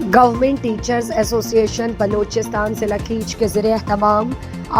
Government teachers association Balochistan ज़िला खींच के ज़रिए एहतमाम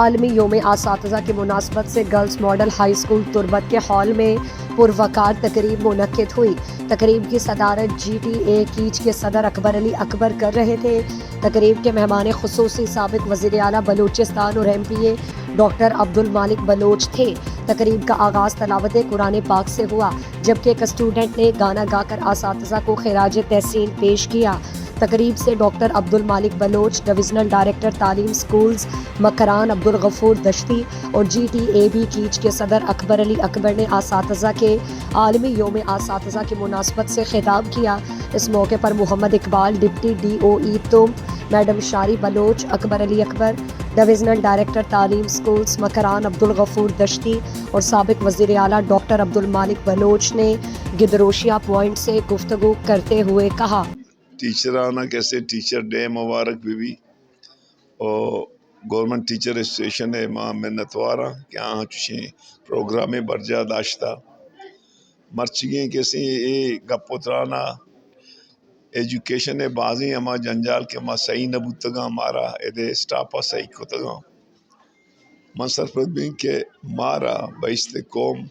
आलमी योम आसातिज़ा की मुनासबत से गर्ल्स मॉडल हाई स्कूल तुरबत के हॉल में पुरवकार तकरीब मुनक्किद हुई। तकरीब की सदारत GTA कीच के सदर अकबर अली अकबर कर रहे थे। तकरीब के मेहमान खुसूसी साबिक वज़ीर आला बलूचिस्तान और MPA डॉक्टर अब्दुल मालिक बलोच थे। तकरीब का आगाज़ तलावत कुरान पाक से हुआ, जबकि एक स्टूडेंट ने गाना गाकर आसातिज़ा को खिराज तहसीन पेश किया। तकरीब से डॉक्टर अब्दुल मालिक बलोच, डिविजनल डायरेक्टर तालीम स्कूल्स मकरान अब्दुल गफूर दश्ती और GTA कीच के सदर अकबर अली अकबर ने आसातिज़ा के आलमी योम आसातिज़ा की मुनासबत से खिताब किया। इस मौके पर मोहम्मद इकबाल, डिप्टी DOE तुम, madam Shari Baloch, Akbar Ali Akbar, divisional director तालीम स्कूल्स मकरान अब्दुल गफूर दश्ती और साबिक वज़ीर आला डॉक्टर अब्दुल मालिक बलोच ने गिदरोशिया पॉइंट से गुफ्तगू करते हुए कहा, टीचराना कैसे टीचर डे मुबारक भी और गवर्नमेंट टीचर एसोसिएशन है माँ मिन्नतवारा क्या चुशे प्रोग्राम बरजा दाश्ता मर्चिगे कैसे ये गपोत्राना एजुकेशन है बाजी अमा जंजाल के माँ सही नबूतगा मारा एदे स्टापा सही खुतगा मां सरफत बिन के मारा बैस्ते कौम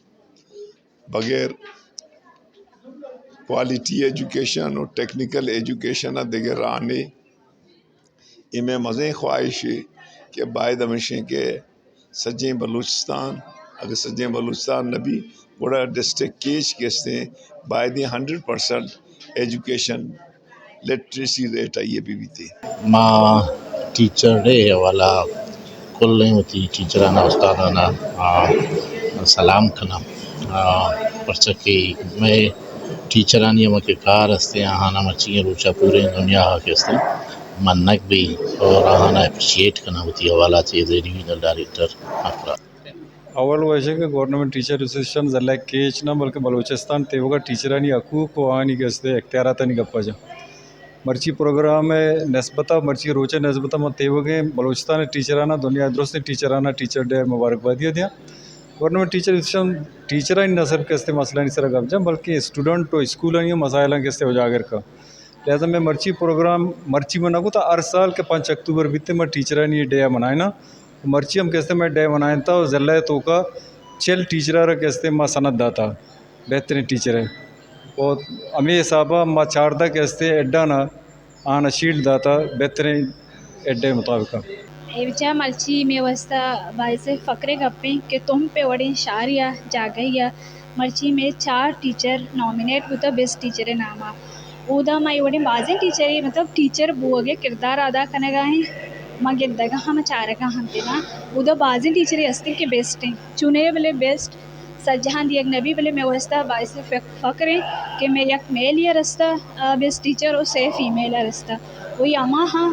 बगैर क्वालिटी एजुकेशन और टेक्निकल एजुकेशन दिगर आने इमें मज़े ख्वाहिश है कि बायद हमेशा के सज्जे बलूचिस्तान अगर सज्जे बलूचिस्तान नबी बड़ा डिस्ट्रिक्ट केच केसते बायद 100% एजुकेशन लिटरेसी रेट आई भी थे माँ टीचर डे वाला कुल नहीं होती टीचराना उस्तादाना सलाम खना परचा कि मैं टीचरानी अमा के कार हस्ते आहाना मचिए रोचा पूरे दुनिया के हस्ते मन्नक भी और आहाना अप्रिशिएट करना होती हवाला से रीजनल डायरेक्टर अफरा अव्वल वैसे के गवर्नमेंट टीचर एसोसिएशन ज़िला केच ना बल्कि बलूचिस्तान तेवगा टीचरानी हकूक को आनी के हस्ते इख्तियारातानी गप्पा मर्ची प्रोग्राम में नस्बता मर्ची रोचे नस्बता में तेवगे बलूचिस्तान टीचराना दुनिया दुरुस्त टीचराना टीचर डे मुबारकबादी दिया गवर्नमेंट टीचर एसोसिएशन टीचर न सिर्फ के मसला नहीं सर गमजा बल्कि स्टूडेंट तो स्कूल मसाइल के उजागर का लिहाजा मैं मर्ची प्रोग्राम मर्ची में नगू तो हर साल के 5 अक्टूबर बीते मैं टीचरानी डे मनाए ना मर्ची हम कैसे मैं डे मनाए था ज़िला तो का चल टीचर कैसे माँ सनत दाता बेहतरीन टीचर है और अमी साहबा माँ चारदा कैसे एड्डा ना आना शीट दाता बेहतरीन एड्डे मुताबिक एवचा मर्ची में वस्ता बाइसे फ़क्रे गप्पे कि तुम पे वड़ी शारिया जागैया मर्ची में 4 टीचर नॉमिनेट होता बेस्ट टीचर नामा उदा माई वड़ी बाजे टीचर मतलब टीचर बुआगे किरदार अदा करने हैं माँ गिरदगा हम चारगा हम तेना उदा बाजे टीचर अस्ते के बेस्ट हैं चुने वाले बेस्ट सजहान दिया नबी वाले में वस्ता बाइसे फ़क्रे कि मैं एक मेल या रास्ता बेस्ट टीचर और से फीमेल रास्ता वही अमा हाँ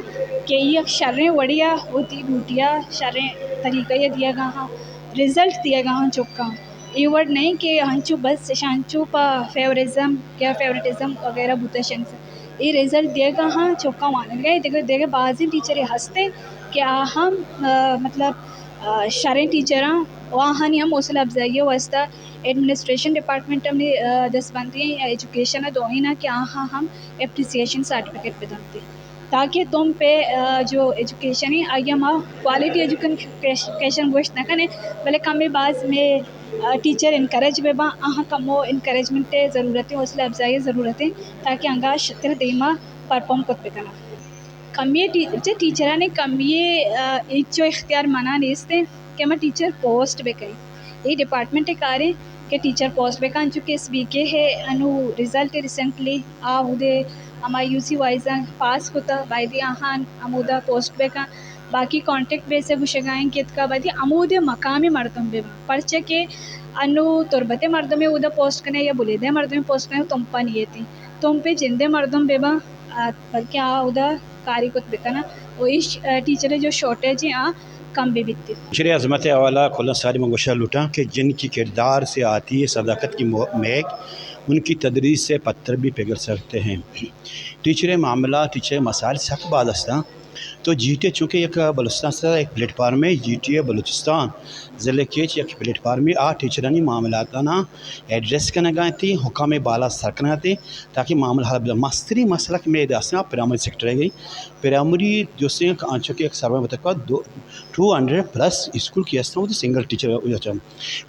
कि ये शर्रें वड़िया होती बूटिया शर्रें तरीका ये दिया गा हाँ रिज़ल्ट दिया गा हाँ चुका ये वर्ड नहीं कि हंचू बस शांचू पा फेवरिज्म क्या फेवरेटिज्म वगैरह बुतशन से ये रिज़ल्ट दिया गा हाँ चुका मान गए देखे बाजी टीचर हंसते कि हम मतलब शर्रें टीचर वहाँ नहीं हम हौसला अफजाई वास्ता एडमिनिस्ट्रेशन डिपार्टमेंट में दसबंदी एजुकेशन दो ही ना कि हाँ हम एप्रिसिएशन सर्टिफिकेट पे दमते ताकि तुम पे जो एजुकेशन है आगे हम क्वालिटी एजुकेशन गोश्त न करें भले कम बाज में टीचर इनकरेज बेबा कमो इनकरेजमेंट ज़रूरत है हौसला अफजाई ज़रूरत है ताकि अंगा शतर देमा परफॉर्म कर बेकना कम ये टीचर ने कम ये जो इख्तियार मना नहीं कि मैं टीचर पोस्ट बेकई ये डिपार्टमेंट कार्य के टीचर पोस्ट बेकान चुके इस वीके है अनु रिजल्ट रिसेंटली उदे हमारे UC वाइज पास होता बायदी आहान अमूदा पोस्ट बेका बाकी कॉन्टेक्ट बेस से गुशगाएं कित का बायदी अमूदे मकामी मर्दम बे परचे के अनु तुरबते मर्दम में उदा पोस्ट करने या बुलेदे मर्दम में पोस्ट करने तुम पा नहीं थी तुम पे जिंदे मर्दम बेबा बल्कि उदा कार्य कुत बेका ना वो इस टीचर जो शॉर्टेज है कम भी बिकती शर अजमत वाला खुला सारी मंगोशा लुटा कि जिनकी किरदार से आती है सदाकत की महक उनकी तदरीस से पत्थर भी पिघल सकते हैं टीचर मामला टीचर मसाइल सख्त बात हस्ता تو GTA چونکہ ایک بلوچستان سے ایک پلیٹ فارم ہے GTA بلوچستان ضلع کیچ ایک پلیٹ فارم آ ٹیچرانی معاملات نا ایڈریس کرنا گئے تھی حکام بالا سر کرنا تھے تاکہ معاملہ حل مستری مسئلہ میں داسنا پرائمری سیکٹر ہے گئی پرائمری جو سے چونکہ ایک سروے بتا 200+ اسکول کی اس وہ سنگل ٹیچر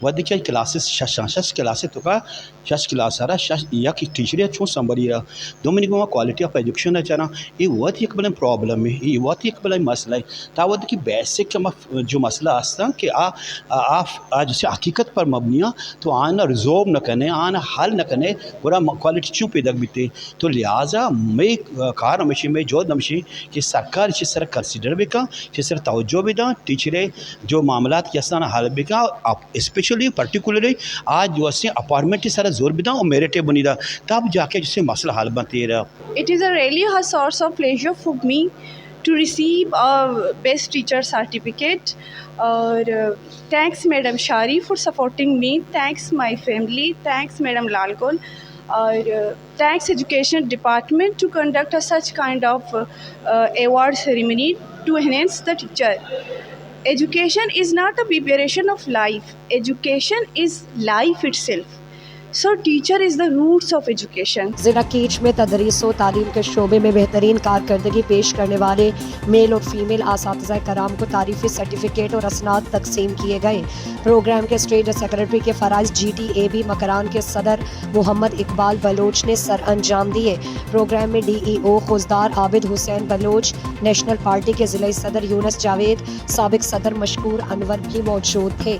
ود کیا کلاسز شش کلاسز تو کا شش کلاس آ رہا یا کہ ٹیچر ہے چون سنبھلی رہا دو منٹ میں کوالٹی آف ایجوکیشن ہے چاہنا یہ وقت ایک بڑا پرابلم ہے یہ وقت ایک بڑا مسئلہ ہے تاوت کی بیسک جو مسئلہ آستا کہ آج جیسے حقیقت پر مبنی تو آنا ریزولو نہ کرنے آنا حل نہ کرنے پورا کوالٹی چوں پیدا بیتے تو لہٰذا میں کار ہمیشہ میں جو نمشی کہ سرکار اس طرح کنسیڈر بھی کا اس طرح توجہ بھی دا ٹیچریں جو معاملات کی اسانا حل بھی کا اسپیشلی پرٹیکولرلی آج جو اسے اپارٹمنٹ کی سارا زور بھی دا اور میرٹ بنی دا تب جا کے جسے مسئلہ حل بنتے رہا. It is really a source of pleasure for me to receive a best teacher certificate. Thanks Madam Shari for supporting me. Thanks my family. Thanks Madam Lalgol. Thanks Education Department to conduct such kind of award ceremony to enhance the teacher. Education is not a preparation of life. Education is life itself. So teacher is the roots of education. ضلع catch میں تدریس و تعلیم کے شعبے میں بہترین کارکردگی پیش کرنے والے میل اور فیمیل اساتذہ کرام کو تعریفی سرٹیفکیٹ اور اسناد تقسیم کیے گئے. پروگرام کے اسٹیٹ سیکرٹری کے فرائض GTAB مکران کے صدر محمد اقبال بلوچ نے سر انجام دیے. پروگرام میں DEO خوزدار عابد حسین بلوچ، نیشنل پارٹی کے ضلعی صدر یونس جاوید، سابق صدر مشکور انور بھی موجود تھے.